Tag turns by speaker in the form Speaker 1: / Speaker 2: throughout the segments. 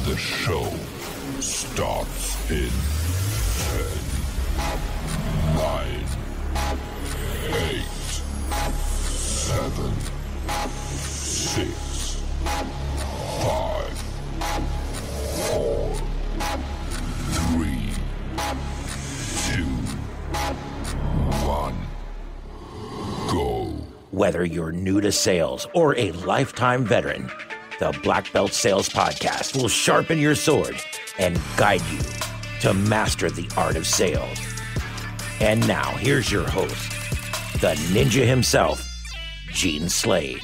Speaker 1: The show starts in 10, 9, 8, 7, 6, 5, 4, 3, 2, 1, go.
Speaker 2: Whether you're new to sales or a lifetime veteran, the Blackbelt Sales Podcast will sharpen your sword and guide you to master the art of sales. And now, here's your host, the ninja himself, Gene Slade.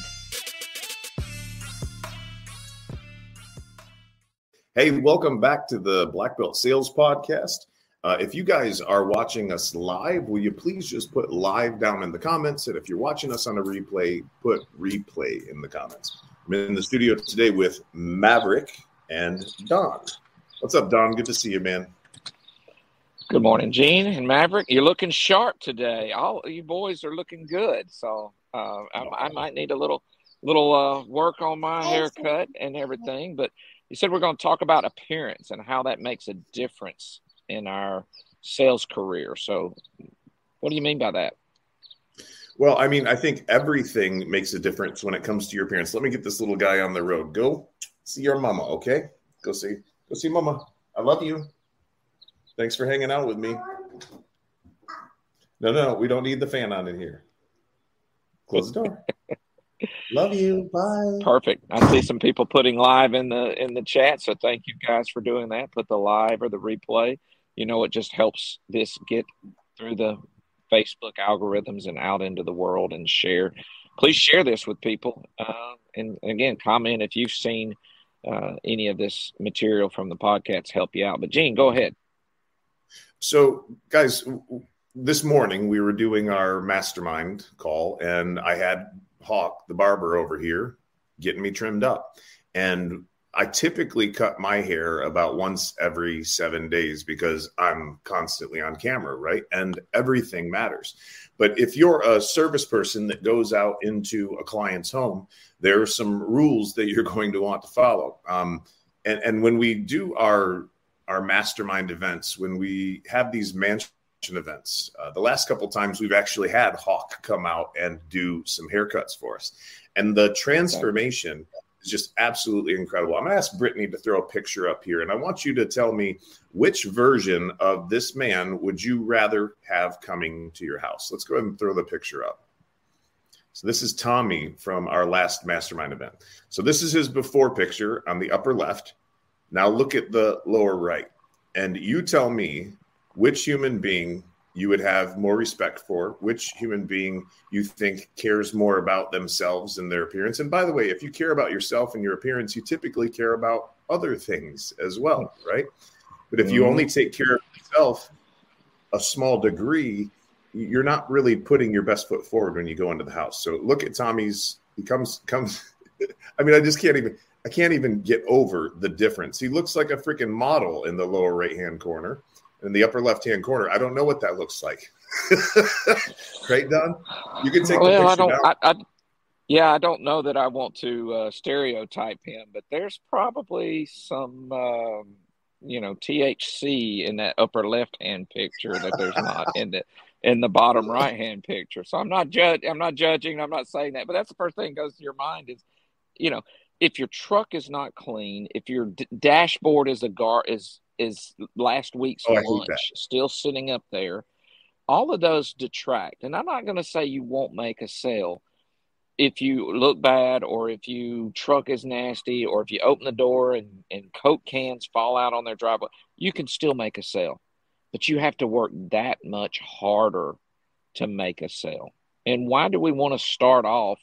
Speaker 3: Hey, welcome back to the Blackbelt Sales Podcast. If you guys are watching us live, will you please just put live down in the comments? And if you're watching us on a replay, put replay in the comments. I'm in the studio today with Maverick and Don. What's up, Don? Good to see you, man.
Speaker 4: Good morning, Gene and Maverick. You're looking sharp today. All you boys are looking good. So I might need a little work on my haircut and everything. But you said we're going to talk about appearance and how that makes a difference in our sales career. So what do you mean by that?
Speaker 3: Well, I mean, I think everything makes a difference when it comes to your appearance. Let me get this little guy on the road. Go see your mama, okay? Go see mama. I love you. Thanks for hanging out with me. No, we don't need the fan on in here. Close the door. Love you. Bye.
Speaker 4: Perfect. I see some people putting live in the chat, so thank you guys for doing that. Put the live or the replay. You know, it just helps this get through the Facebook algorithms and out into the world and share. Please share this with people. And again, comment if you've seen any of this material from the podcast help you out. But Gene, go ahead.
Speaker 3: So guys, this morning we were doing our mastermind call and I had Hawk, the barber over here, getting me trimmed up. And I typically cut my hair about once every 7 days because I'm constantly on camera, right? And everything matters. But if you're a service person that goes out into a client's home, there are some rules that you're going to want to follow. And when we do our mastermind events, when we have these mansion events, the last couple of times we've actually had Hawk come out and do some haircuts for us. And the transformation is just absolutely incredible. I'm going to ask Brittany to throw a picture up here, and I want you to tell me which version of this man would you rather have coming to your house. Let's go ahead and throw the picture up. So this is Tommy from our last mastermind event. So this is his before picture on the upper left. Now look at the lower right, and you tell me which human being you would have more respect for, which human being you think cares more about themselves and their appearance. And by the way, if you care about yourself and your appearance, you typically care about other things as well, right? But if you only take care of yourself a small degree, you're not really putting your best foot forward when you go into the house. So look at Tommy's, he comes. I mean, I can't even get over the difference. He looks like a freaking model in the lower right-hand corner. In the upper left-hand corner, I don't know what that looks like. Right, Don? You can take the picture now.
Speaker 4: I don't know that I want to stereotype him, but there's probably some, THC in that upper left-hand picture that there's not in the bottom right-hand picture. So I'm not judging. I'm not saying that, but that's the first thing that goes to your mind is, if your truck is not clean, if your dashboard is is last week's lunch still sitting up there, all of those detract. And I'm not going to say you won't make a sale if you look bad, or if your truck is nasty, or if you open the door and Coke cans fall out on their driveway. You can still make a sale, but you have to work that much harder to make a sale. And why do we want to start off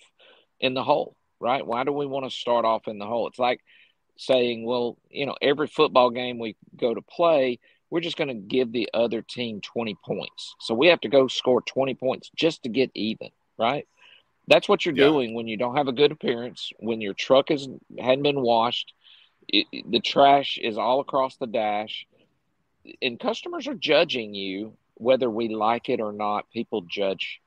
Speaker 4: in the hole, right? Why do we want to start off in the hole? It's like saying, well, every football game we go to play, we're just going to give the other team 20 points. So we have to go score 20 points just to get even, right? That's what you're doing when you don't have a good appearance, when your truck hadn't been washed, the trash is all across the dash, and customers are judging you whether we like it or not. People judge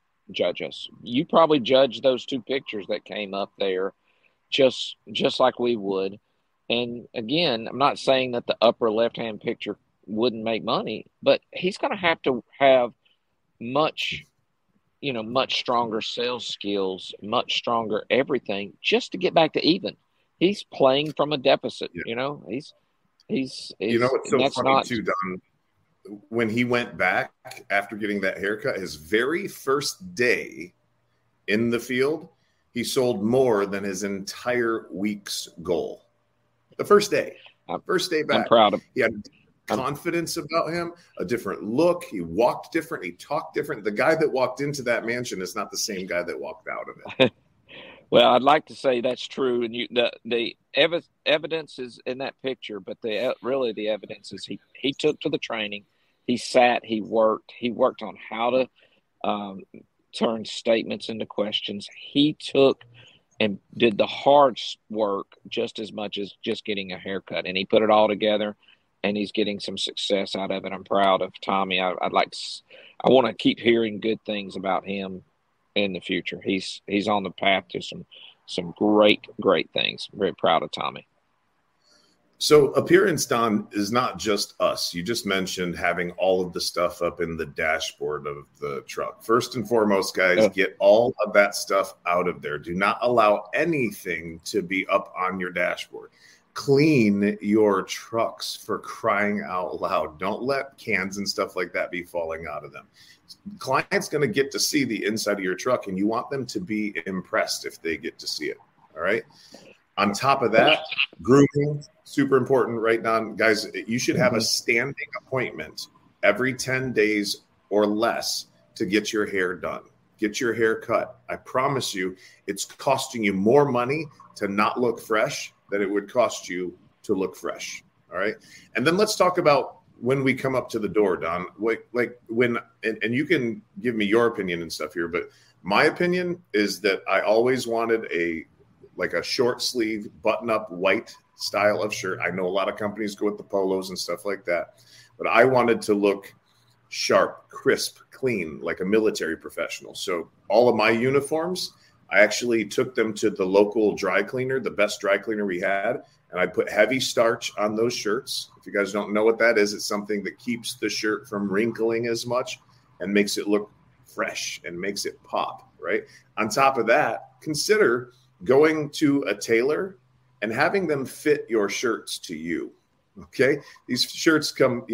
Speaker 4: us. You probably judge those two pictures that came up there just like we would. And again, I'm not saying that the upper left-hand picture wouldn't make money, but he's going to have much stronger sales skills, much stronger everything just to get back to even. He's playing from a deficit, he's
Speaker 3: it's so funny too, Don. When he went back after getting that haircut, his very first day in the field, he sold more than his entire week's goal. The first day back.
Speaker 4: I'm proud of him.
Speaker 3: He had confidence about him, a different look. He walked different. He talked different. The guy that walked into that mansion is not the same guy that walked out of it.
Speaker 4: Well, I'd like to say that's true, and the evidence is in that picture, but the evidence is he took to the training, he sat, he worked on how to turn statements into questions. He took and did the hard work just as much as just getting a haircut, and he put it all together, and he's getting some success out of it. I'm proud of Tommy. I want to keep hearing good things about him in the future. He's on the path to some great things. I'm very proud of Tommy.
Speaker 3: So appearance, Don, is not just us. You just mentioned having all of the stuff up in the dashboard of the truck. First and foremost, guys, get all of that stuff out of there. Do not allow anything to be up on your dashboard. Clean your trucks, for crying out loud. Don't let cans and stuff like that be falling out of them. Client's going to get to see the inside of your truck, and you want them to be impressed if they get to see it. All right. On top of that, grooming, super important, right, Don? Guys, you should have a standing appointment every 10 days or less to get your hair done. Get your hair cut. I promise you, it's costing you more money to not look fresh than it would cost you to look fresh. All right. And then let's talk about when we come up to the door, Don. Like when, and you can give me your opinion and stuff here, but my opinion is that I always wanted a short sleeve button up white style of shirt. I know a lot of companies go with the polos and stuff like that, but I wanted to look sharp, crisp, clean, like a military professional. So all of my uniforms, I actually took them to the local dry cleaner, the best dry cleaner we had, and I put heavy starch on those shirts. If you guys don't know what that is, it's something that keeps the shirt from wrinkling as much and makes it look fresh and makes it pop, right? On top of that, consider going to a tailor and having them fit your shirts to you, okay? These shirts come,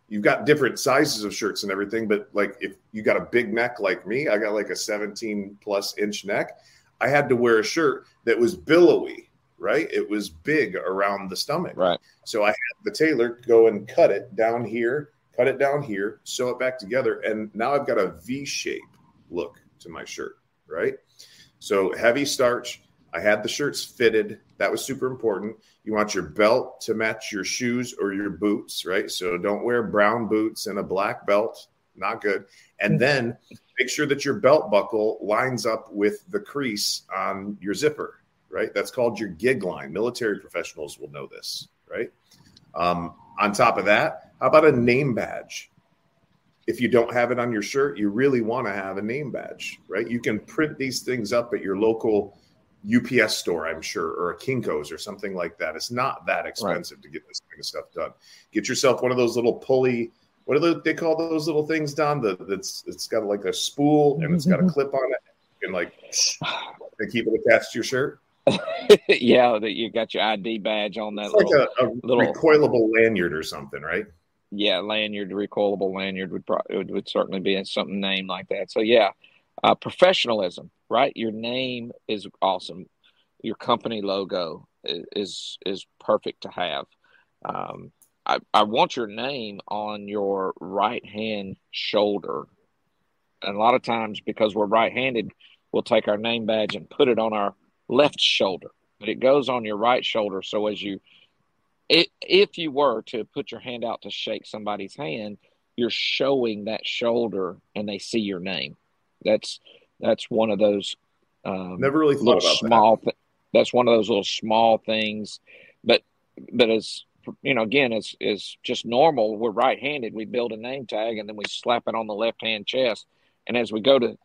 Speaker 3: you've got different sizes of shirts and everything, but like if you got a big neck like me, I got like a 17 plus inch neck. I had to wear a shirt that was billowy, right? It was big around the stomach.
Speaker 4: Right.
Speaker 3: So I had the tailor go and cut it down here, sew it back together. And now I've got a V-shape look to my shirt, right? So heavy starch. I had the shirts fitted. That was super important. You want your belt to match your shoes or your boots, right? So don't wear brown boots and a black belt. Not good. And then make sure that your belt buckle lines up with the crease on your zipper, right? That's called your gig line. Military professionals will know this, right? On top of that, how about a name badge? If you don't have it on your shirt, you really want to have a name badge, right? You can print these things up at your local UPS store, I'm sure, or a Kinko's or something like that. It's not that expensive to get this kind of stuff done. Get yourself one of those little pulley, what do they call those little things, Don? It's got like a spool and it's got a clip on it. You can and keep it attached to your shirt.
Speaker 4: Yeah, that you got your ID badge on that.
Speaker 3: It's like a recoilable lanyard or something, right?
Speaker 4: Yeah, lanyard, recoilable lanyard would certainly be something named like that. So yeah, professionalism, right? Your name is awesome. Your company logo is perfect to have. I want your name on your right hand shoulder. And a lot of times, because we're right-handed, we'll take our name badge and put it on our left shoulder, but it goes on your right shoulder. So if you were to put your hand out to shake somebody's hand, you're showing that shoulder and they see your name. That's one of those
Speaker 3: never really thought about
Speaker 4: small that. That's one of those little small things, but as again, is just normal. We're right-handed. We build a name tag and then we slap it on the left-hand chest. And as we go to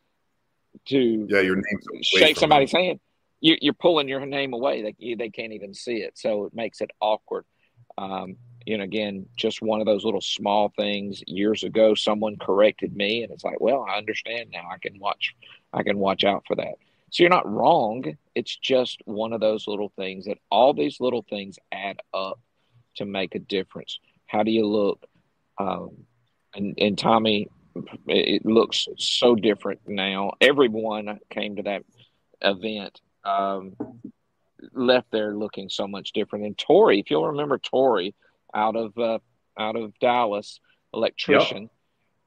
Speaker 3: your name's
Speaker 4: shake somebody's hand, you're pulling your name away. They can't even see it, so it makes it awkward. Again, just one of those little small things. Years ago, someone corrected me, and it's like, well, I understand now. I can watch out for that. So you're not wrong. It's just one of those little things that all these little things add up to make a difference. How do you look? And Tommy, it looks so different now. Everyone came to that event left there looking so much different. And Tori, if you'll remember Tori out of Dallas, electrician. Yep.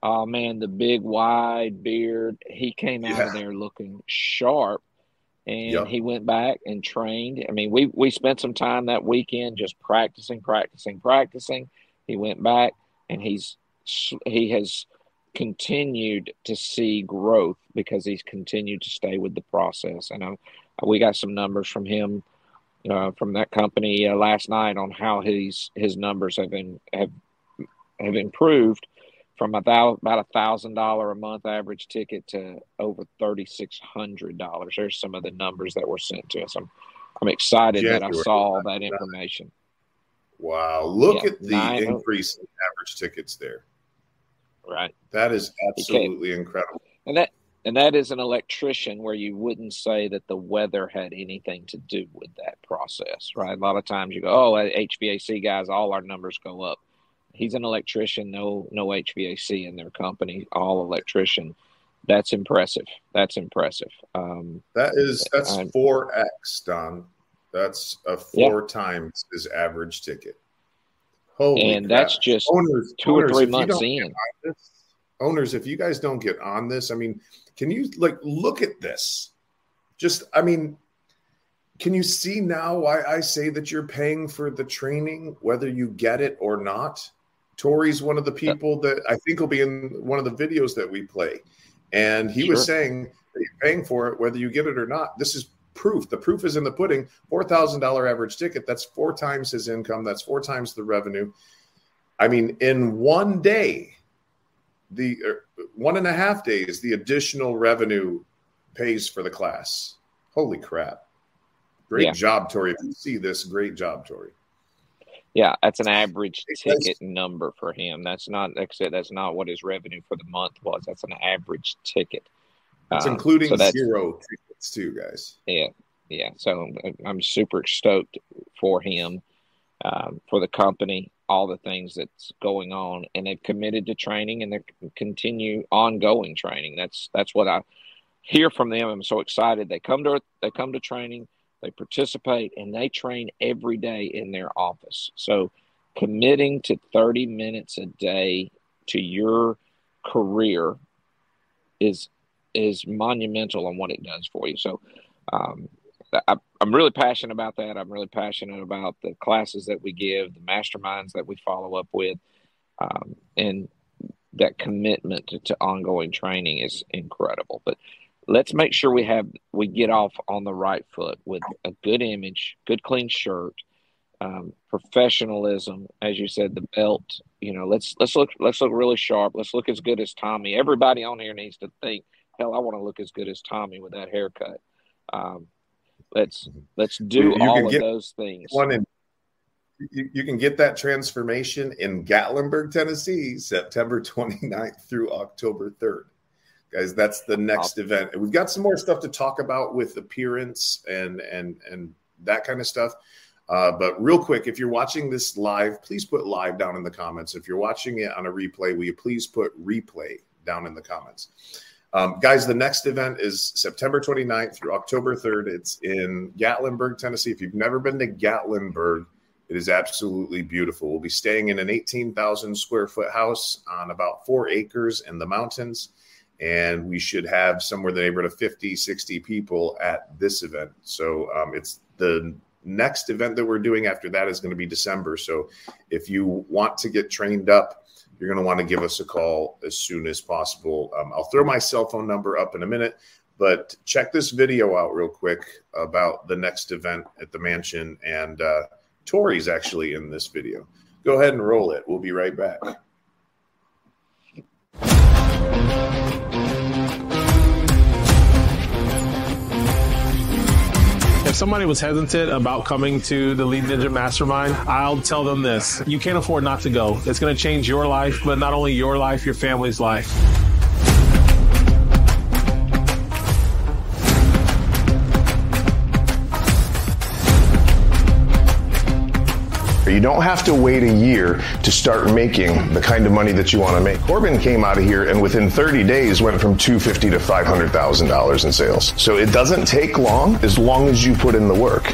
Speaker 4: Oh man, the big wide beard. He came out of there looking sharp, and he went back and trained. I mean, we spent some time that weekend just practicing. He went back, and he has continued to see growth because he's continued to stay with the process. And we got some numbers from him, from that company last night on how his numbers have improved from about $1,000 a month average ticket to over $3,600. There's some of the numbers that were sent to us. I'm excited that I saw that information.
Speaker 3: Wow. Look at the increase in average tickets there.
Speaker 4: Right.
Speaker 3: That is absolutely incredible.
Speaker 4: And that is an electrician, where you wouldn't say that the weather had anything to do with that process, right? A lot of times you go, oh, HVAC guys, all our numbers go up. He's an electrician, no HVAC in their company, all electrician. That's impressive. That's
Speaker 3: 4X, Don. That's a 4 times his average ticket. Holy
Speaker 4: and
Speaker 3: crap.
Speaker 4: That's just owners, 2 or 3 months in.
Speaker 3: Owners, if you guys don't get on this, I mean, can you look at this? Can you see now why I say that you're paying for the training, whether you get it or not? Tori's one of the people that I think will be in one of the videos that we play. And he was saying that you're paying for it, whether you get it or not. This is proof. The proof is in the pudding. $4,000 average ticket. That's 4 times his income. That's 4 times the revenue. I mean, in one day, 1.5 days, the additional revenue pays for the class. Holy crap. Great job, Tori. If you see this, great job, Tori.
Speaker 4: Yeah, that's an average ticket number for him. That's not, like I said, that's not what his revenue for the month was. That's an average ticket.
Speaker 3: It's including 0 tickets too, guys.
Speaker 4: Yeah. So I'm super stoked for him, for the company, all the things that's going on, and they've committed to training, and they continue ongoing training. That's what I hear from them. I'm so excited. They come to training. They participate, and they train every day in their office. So committing to 30 minutes a day to your career is monumental on what it does for you. So I'm really passionate about that. I'm really passionate about the classes that we give, the masterminds that we follow up with, and that commitment to ongoing training is incredible. But let's make sure we get off on the right foot with a good image, good clean shirt, professionalism, as you said, the belt. Let's look really sharp. Let's look as good as Tommy. Everybody on here needs to think, hell, I want to look as good as Tommy with that haircut. Let's do all of those things.
Speaker 3: You can get that transformation in Gatlinburg, Tennessee, September 29th through October 3rd. Guys, that's the next event. And we've got some more stuff to talk about with appearance and that kind of stuff. But real quick, if you're watching this live, please put live down in the comments. If you're watching it on a replay, will you please put replay down in the comments? Guys, the next event is September 29th through October 3rd. It's in Gatlinburg, Tennessee. If you've never been to Gatlinburg, it is absolutely beautiful. We'll be staying in an 18,000 square foot house on about 4 acres in the mountains. And we should have somewhere in the neighborhood of 50, 60 people at this event. So it's the next event that we're doing after that is going to be December. So if you want to get trained up, you're going to want to give us a call as soon as possible. I'll throw my cell phone number up in a minute, but check this video out real quick about the next event at the mansion. And Tori's actually in this video. Go ahead and roll it. We'll be right back.
Speaker 5: If somebody was hesitant about coming to the Lead Ninja Mastermind, I'll tell them this. You can't afford not to go. It's going to change your life, but not only your life, your family's life.
Speaker 6: You don't have to wait a year to start making the kind of money that you want to make. Corbin came out of here and within 30 days went from $250,000 to $500,000 in sales. So it doesn't take long as you put in the work.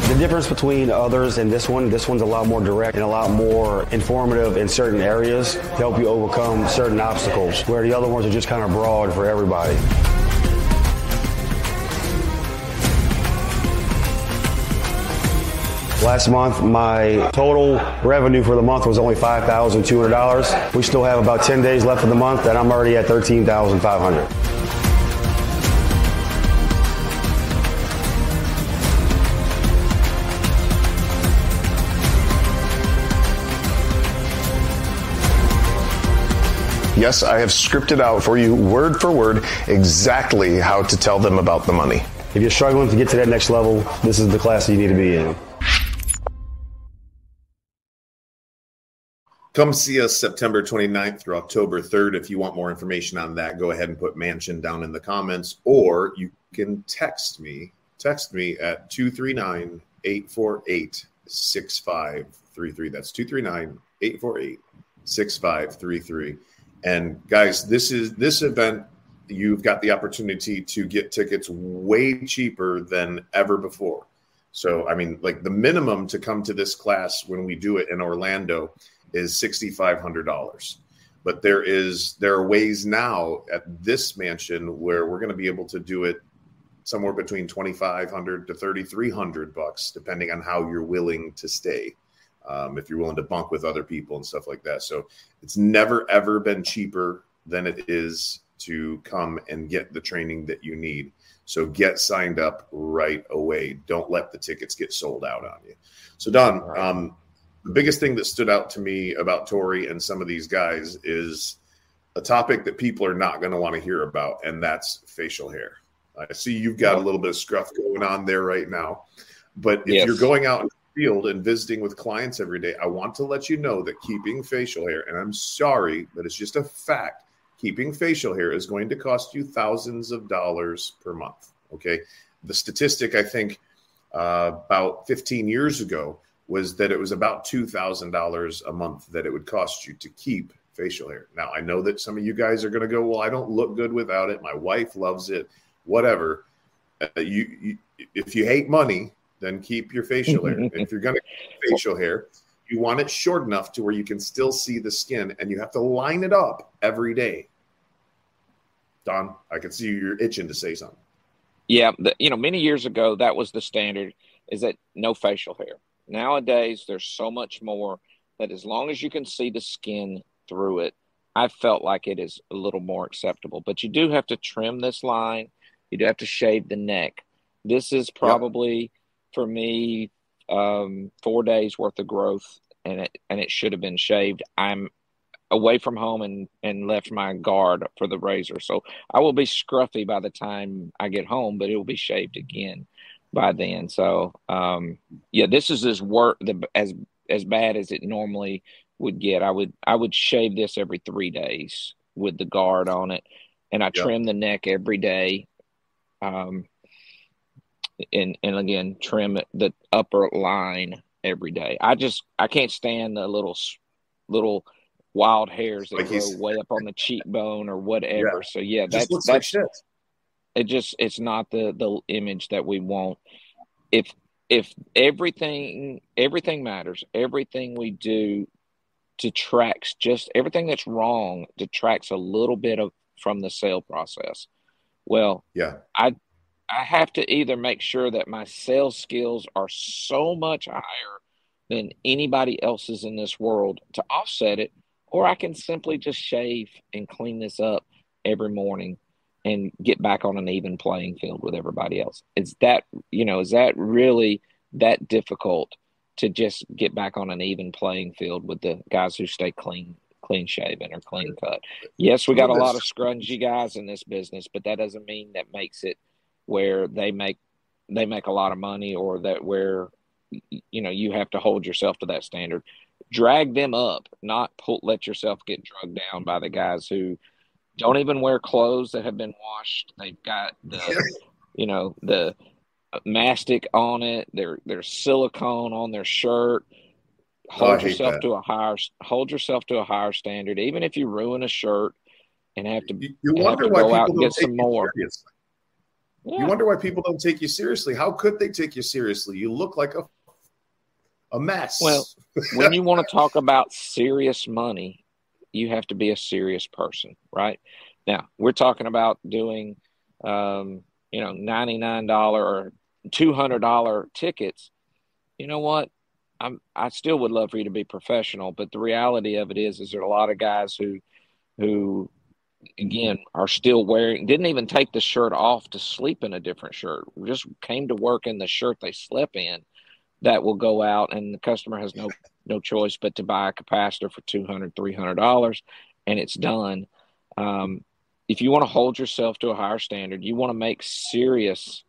Speaker 7: The difference between others and this one's a lot more direct and a lot more informative in certain areas to help you overcome certain obstacles, where the other ones are just kind of broad for everybody. Last month, my total revenue for the month was only $5,200. We still have about 10 days left of the month, and I'm already at $13,500.
Speaker 6: Yes, I have scripted out for you, word for word, exactly how to tell them about the money.
Speaker 7: If you're struggling to get to that next level, this is the class you need to be in.
Speaker 3: Come see us September 29th through October 3rd. If you want more information on that, go ahead and put Mansion down in the comments, or you can text me at 239-848-6533. That's 239-848-6533. And guys, this event, you've got the opportunity to get tickets way cheaper than ever before. So, I mean, like the minimum to come to this class when we do it in Orlando is $6,500. But there are ways now at this mansion where we're going to be able to do it somewhere between $2,500 to $3,300, depending on how you're willing to stay. If you're willing to bunk with other people and stuff like that. So it's never, ever been cheaper than it is to come and get the training that you need. So get signed up right away. Don't let the tickets get sold out on you. So Don, the biggest thing that stood out to me about Tori and some of these guys is a topic that people are not going to want to hear about, and that's facial hair. I see you've got a little bit of scruff going on there right now, but if you're going out field and visiting with clients every day, I want to let you know that keeping facial hair, and I'm sorry, but it's just a fact, keeping facial hair is going to cost you thousands of dollars per month. Okay. The statistic, I think, about 15 years ago was that it was about $2,000 a month that it would cost you to keep facial hair. Now, I know that some of you guys are going to go, well, I don't look good without it. My wife loves it, whatever. If you hate money, then keep your facial hair. If you're going to keep facial hair, you want it short enough to where you can still see the skin, and you have to line it up every day. Don, I can see you're itching to say something.
Speaker 4: Yeah, many years ago, that was the standard, is that no facial hair. Nowadays, there's so much more that as long as you can see the skin through it, I felt like it is a little more acceptable. But you do have to trim this line. You do have to shave the neck. This is probably, for me, 4 days worth of growth, and it should have been shaved. I'm away from home and left my guard for the razor. So I will be scruffy by the time I get home, but it will be shaved again by then. So, this is as bad as it normally would get. I would shave this every 3 days with the guard on it, and I trim the neck every day. And again, trim the upper line every day. I can't stand the little wild hairs that grow way up on the cheekbone or whatever. So it's not the image that we want. If everything matters, everything we do detracts, just everything that's wrong detracts a little bit from the sale process. Well, I have to either make sure that my sales skills are so much higher than anybody else's in this world to offset it, or I can simply just shave and clean this up every morning and get back on an even playing field with everybody else. Is that really that difficult to just get back on an even playing field with the guys who stay clean shaven or clean cut. Yes, we got a lot of scrungy guys in this business, but that doesn't mean that makes it where they make a lot of money, or that where, you know, you have to hold yourself to that standard. Drag them up, not let yourself get drugged down by the guys who don't even wear clothes that have been washed. They've got the mastic on it. There's silicone on their shirt. Hold yourself to a higher standard. Even if you ruin a shirt and have to go out and get some more.
Speaker 3: Yeah. You wonder why people don't take you seriously. How could they take you seriously? You look like a mess.
Speaker 4: Well, when you want to talk about serious money, you have to be a serious person, right? Now, we're talking about doing, $99 or $200 tickets. You know what? I still would love for you to be professional, but the reality of it is there are a lot of guys who again are still didn't even take the shirt off to sleep in a different shirt. Just came to work in the shirt they slept in. That will go out, and the customer has no choice but to buy a capacitor for $200, $300, and it's done. If you want to hold yourself to a higher standard, you want to make serious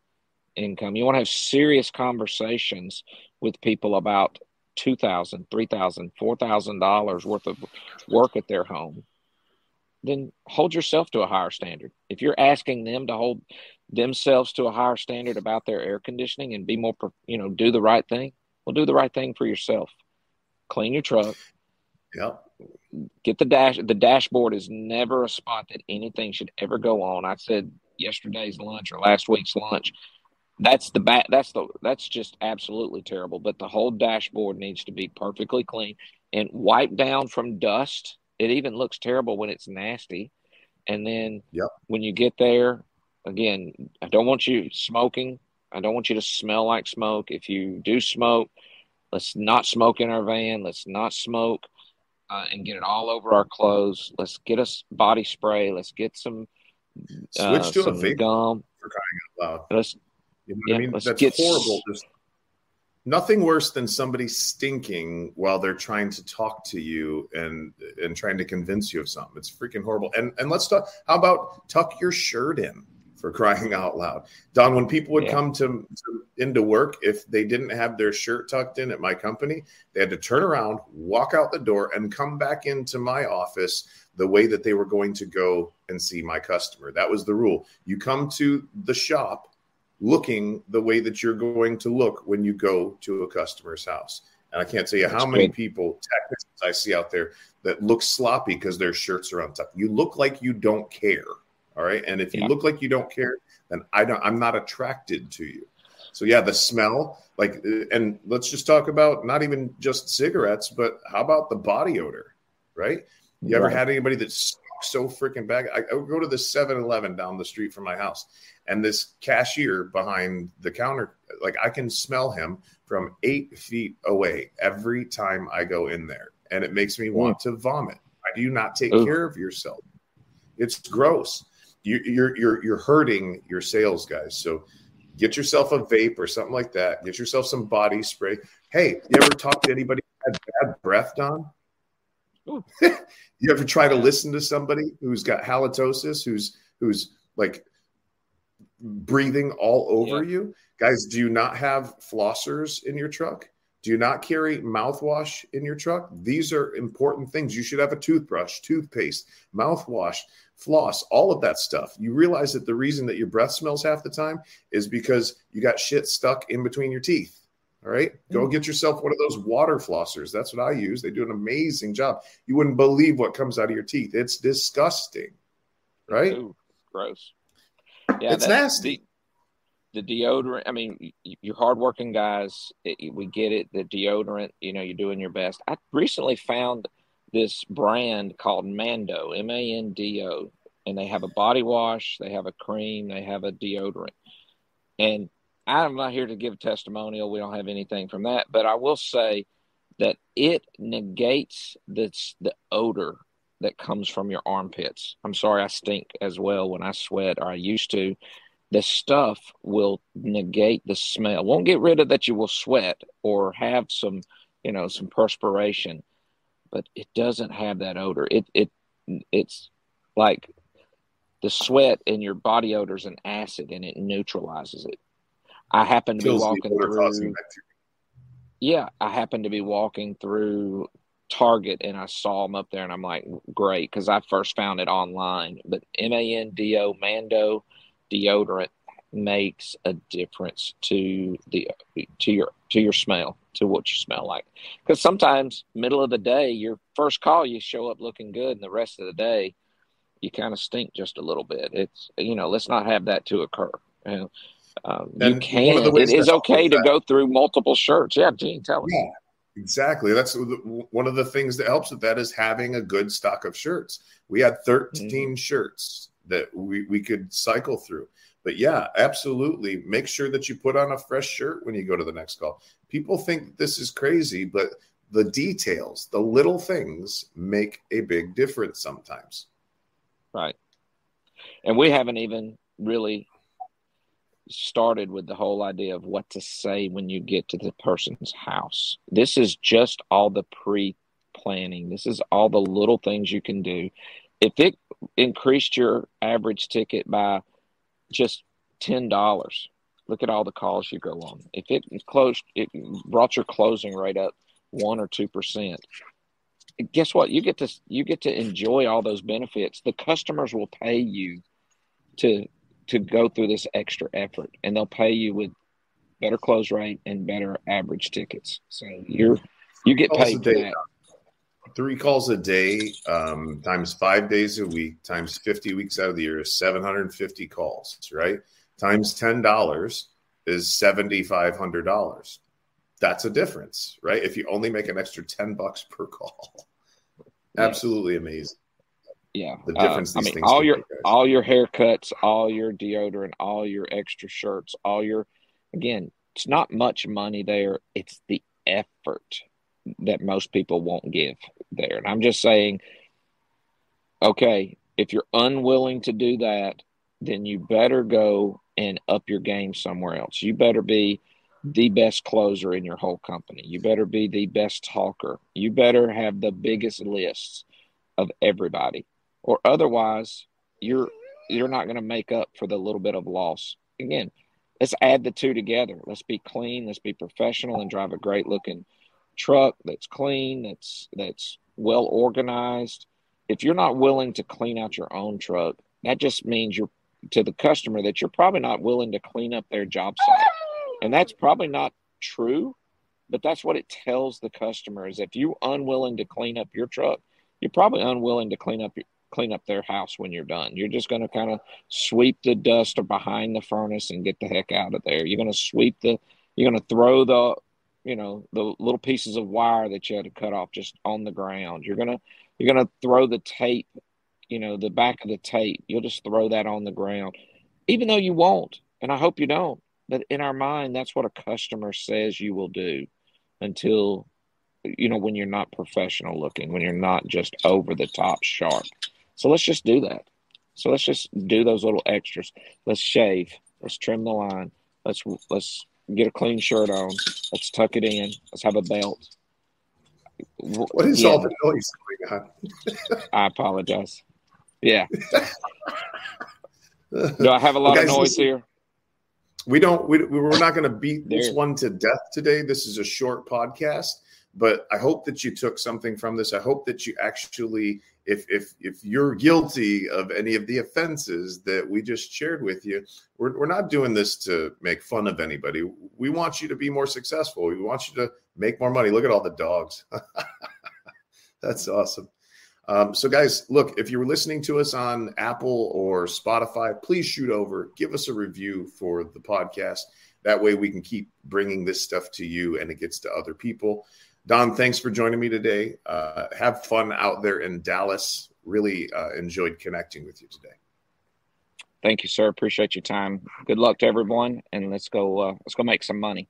Speaker 4: income. You want to have serious conversations with people about $2,000, $3,000, $4,000 worth of work at their home. Then hold yourself to a higher standard. If you're asking them to hold themselves to a higher standard about their air conditioning and be more, do the right thing, well, do the right thing for yourself. Clean your truck.
Speaker 3: Yep.
Speaker 4: Get the dashboard is never a spot that anything should ever go on. I said yesterday's lunch or last week's lunch. That's just absolutely terrible. But the whole dashboard needs to be perfectly clean and wiped down from dust. It even looks terrible when it's nasty. And then when you get there, again, I don't want you smoking. I don't want you to smell like smoke. If you do smoke, let's not smoke in our van. Let's not smoke and get it all over our clothes. Let's get us body spray. Let's get some
Speaker 3: switch to
Speaker 4: some
Speaker 3: a vape
Speaker 4: gum.
Speaker 3: For crying out loud.
Speaker 4: Let's,
Speaker 3: you know what I mean? That's horrible. There's nothing worse than somebody stinking while they're trying to talk to you and trying to convince you of something. It's freaking horrible. And let's talk. How about tuck your shirt in, for crying out loud? Don, when people would come into work, if they didn't have their shirt tucked in at my company, they had to turn around, walk out the door, and come back into my office the way that they were going to go and see my customer. That was the rule. You come to the shop looking the way that you're going to look when you go to a customer's house. And I can't tell you how many people, technicians I see out there that look sloppy because their shirts are untucked. You look like you don't care. All right. And if you look like you don't care, then I'm not attracted to you. So the smell, and let's just talk about not even just cigarettes, but how about the body odor, right? You ever had anybody that's so freaking bad? I go to the 7-Eleven down the street from my house, and this cashier behind the counter, I can smell him from 8 feet away every time I go in there. And it makes me want to vomit. Why do you not take care of yourself? It's gross. You're hurting your sales guys. So get yourself a vape or something like that. Get yourself some body spray. Hey, you ever talk to anybody who had bad breath, Don? You ever try to listen to somebody who's got halitosis, who's like breathing all over you? Guys, do you not have flossers in your truck? Do you not carry mouthwash in your truck? These are important things. You should have a toothbrush, toothpaste, mouthwash, floss, all of that stuff. You realize that the reason that your breath smells half the time is because you got shit stuck in between your teeth. All right. Go get yourself one of those water flossers. That's what I use. They do an amazing job. You wouldn't believe what comes out of your teeth. It's disgusting. Right?
Speaker 4: Ooh, gross. Yeah,
Speaker 3: it's nasty.
Speaker 4: The deodorant, I mean, you're hardworking guys. We get it. The deodorant, you're doing your best. I recently found this brand called Mando, Mando, and they have a body wash, they have a cream, they have a deodorant. And I'm not here to give a testimonial. We don't have anything from that. But I will say that it negates the odor that comes from your armpits. I'm sorry, I stink as well when I sweat, or I used to. the stuff will negate the smell. Won't get rid of that you will sweat or have some, some perspiration, but it doesn't have that odor. It's like the sweat in your body odor is an acid and it neutralizes it. I happen to be walking through. Yeah, I happened to be walking through Target and I saw them up there and I'm like, great, because I first found it online. But Mando deodorant makes a difference to your smell, to what you smell like. Because sometimes middle of the day, your first call, you show up looking good, and the rest of the day, you kind of stink just a little bit. It's let's not have that to occur. You can. It is okay to go through multiple shirts. Yeah, Gene, tell us.
Speaker 3: Yeah, exactly. That's one of the things that helps with that is having a good stock of shirts. We had 13 shirts that we could cycle through. But yeah, absolutely. Make sure that you put on a fresh shirt when you go to the next call. People think this is crazy, but the details, the little things make a big difference sometimes.
Speaker 4: Right. And we haven't even really started with the whole idea of what to say when you get to the person's house. This is just all the pre-planning. This is all the little things you can do. If it increased your average ticket by just $10, look at all the calls you go on. If it brought your closing rate up 1 or 2%, guess what? You get to enjoy all those benefits. The customers will pay you to go through this extra effort, and they'll pay you with better close rate and better average tickets. So you get paid for that.
Speaker 3: 3 calls a day times 5 days a week times 50 weeks out of the year is 750 calls, right? Times $10 is $7,500. That's a difference, right? If you only make an extra $10 per call. Absolutely amazing.
Speaker 4: Yeah.
Speaker 3: The difference these things
Speaker 4: all your haircuts, all your deodorant, all your extra shirts, again, it's not much money there. It's the effort that most people won't give there. And I'm just saying, okay, if you're unwilling to do that, then you better go and up your game somewhere else. You better be the best closer in your whole company. You better be the best talker. You better have the biggest lists of everybody, or otherwise you're not going to make up for the little bit of loss. Again, let's add the two together. Let's be clean. Let's be professional and drive a great looking truck that's clean, that's well organized. If you're not willing to clean out your own truck, that just means you're to the customer that you're probably not willing to clean up their job site. And that's probably not true, but that's what it tells the customer is if you're unwilling to clean up your truck, you're probably unwilling to clean up their house when you're done. You're just going to kind of sweep the dust behind the furnace and get the heck out of there. You're going to throw the little pieces of wire that you had to cut off just on the ground. You're going to throw the tape, the back of the tape. You'll just throw that on the ground, even though you won't. And I hope you don't. But in our mind, that's what a customer says you will do until, when you're not professional looking, when you're not just over the top sharp. So let's just do that. So let's just do those little extras. Let's shave. Let's trim the line. Let's get a clean shirt on. Let's tuck it in. Let's have a belt.
Speaker 3: What is all the noise going on?
Speaker 4: I apologize. Yeah. Do I have a lot of noise here?
Speaker 3: We're not going to beat this one to death today. This is a short podcast, but I hope that you took something from this. I hope that you actually, if you're guilty of any of the offenses that we just shared with you, we're not doing this to make fun of anybody. We want you to be more successful. We want you to make more money. Look at all the dogs. That's awesome. So guys, look, if you're listening to us on Apple or Spotify, please shoot over, give us a review for the podcast. That way we can keep bringing this stuff to you and it gets to other people. Don, thanks for joining me today. Have fun out there in Dallas. Really enjoyed connecting with you today.
Speaker 4: Thank you, sir. Appreciate your time. Good luck to everyone, and let's go make some money.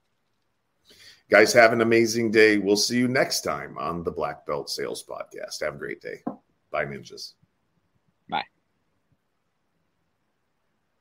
Speaker 3: Guys, have an amazing day. We'll see you next time on the Blackbelt Sales Podcast. Have a great day. Bye, ninjas.